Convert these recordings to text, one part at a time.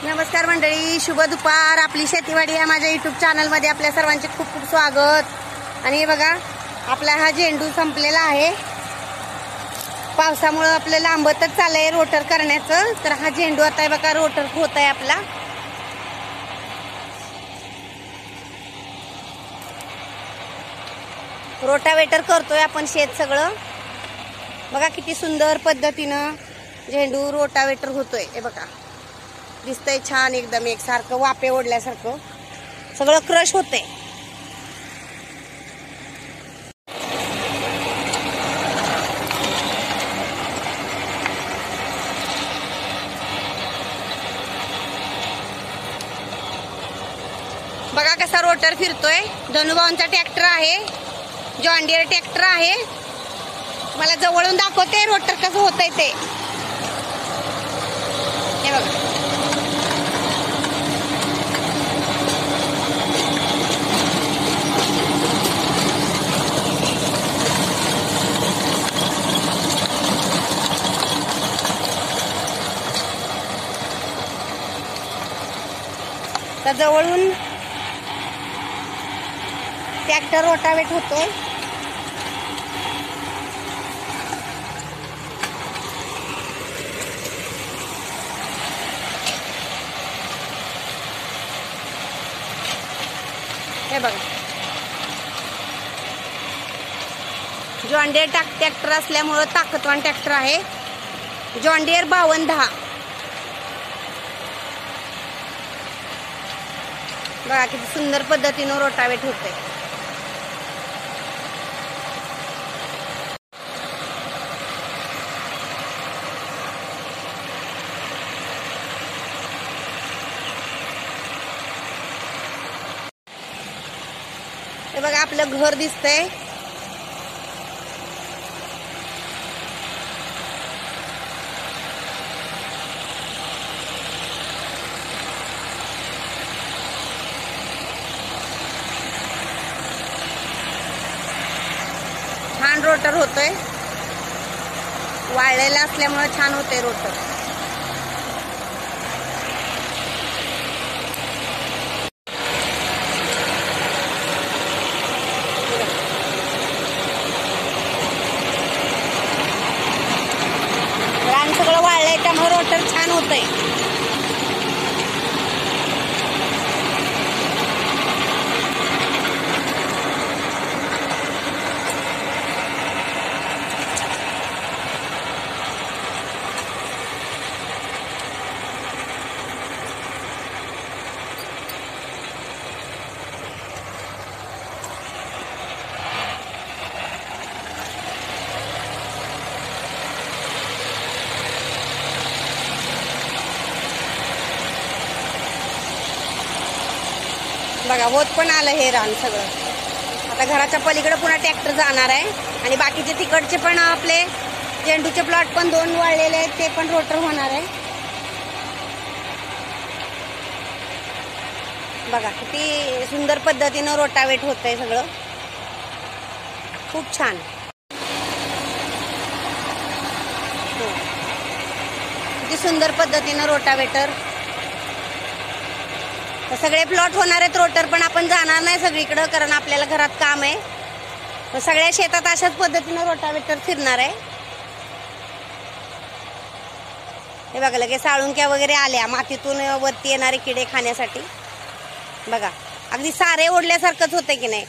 नमस्कार मंडळी, शुभ दुपार. आपली शेतीवाडी या माझ्या युट्यूब चॅनलमध्ये आपल्या सर्वांचे खूप खूप स्वागत. आणि हे बघा, आपला हा झेंडू संपलेला आहे. पावसामुळे आपलं लांबतच चाललंय रोटर करण्याचं. तर हा झेंडू आता आहे बघा, रोटर होत आहे आपला. रोटावेटर करतोय आपण शेत सगळं. बघा किती सुंदर पद्धतीनं झेंडू रोटावेटर होतोय. हे बघा, दिसतंय छान एकदम एकसारखं, वापे ओढल्यासारखं सगळं क्रश होतंय. बघा कसा रोटर फिरतोय. धनुभाऊंचा ट्रॅक्टर आहे, जॉन डियर ट्रॅक्टर आहे. मला जवळून दाखवते रोटर कसं होतंय ते. हे बघा, तर जवळून ट्रॅक्टर रोटावेट होतोय. हे बघा, जॉन डियर ट्रॅक्टर असल्यामुळं ताकदवान ट्रॅक्टर आहे. John Deere 5210. बघा किती सुंदर पद्धतीनं रोटावेट होतंय. हे बघा, आपलं घर दिसतंय. छान रोटर होतोय. वाळलेला असल्यामुळे छान होतंय रोटर. रान सगळं वाळलंय त्यामुळे रोटर छान होतंय. बघा, होत पण आलं हे रान सगळं. आता घराच्या पलीकडे पुन्हा ट्रॅक्टर जाणार आहे. आणि बाकीचे तिकडचे पण आपले झेंडूचे प्लॉट पण 2 वाळलेले आहेत, ते पण रोटर होणार आहे. बघा किती सुंदर पद्धतीनं रोटावेट होतंय सगळं. खूप छान. किती सुंदर पद्धतीनं रोटावेटर. तर सगळे प्लॉट होणार आहेत रोटर, पण आपण जाणार नाही सगळीकडं, कारण आपल्याला घरात काम आहे. तर सगळ्या शेतात अशाच पद्धतीनं रोटावेटर फिरणार आहे. हे बघा, लगेच साळुंक्या वगैरे आल्या, मातीतून वरती येणारे किडे खाण्यासाठी. बघा, अगदी सारे ओढल्यासारखंच होतं की नाही.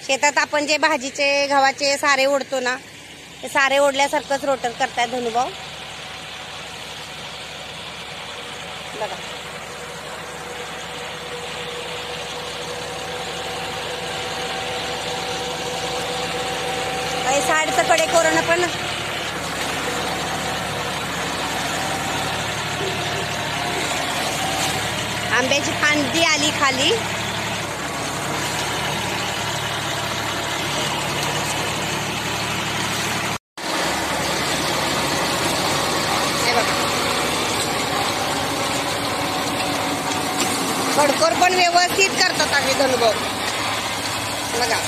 शेतात आपण जे भाजीचे गव्हाचे सारे ओढतो ना, ते सारे ओढल्यासारखंच रोटर करतायत धनुभाऊ. बघा, साडीचं कडे कोरण पण आंब्याची फांदी आली खाली. हे बघा, खडकोर पण व्यवस्थित करतात आम्ही धनुभाऊ. बघा,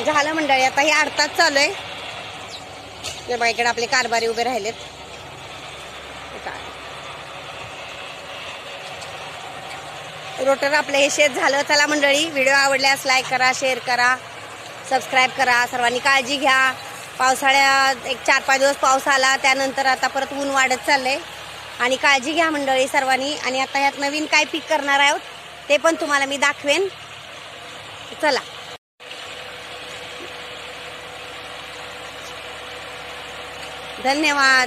झालं मंडळी, आता हे 8 तास चालू आहे. बघा इकडे आपले कारभारी उभे राहिलेत. रोटर आपलं हे शेत झालं. चला मंडळी, व्हिडिओ आवडल्यास लाईक करा, शेअर करा, सबस्क्राईब करा. सर्वांनी काळजी घ्या. पावसाळ्यात एक 4-5 दिवस पाऊस आला, त्यानंतर आता परत ऊन वाढत चाललंय. आणि काळजी घ्या मंडळी सर्वांनी. आणि आता ह्यात नवीन काय पीक करणार आहोत ते पण तुम्हाला मी दाखवेन. चला, धन्यवाद.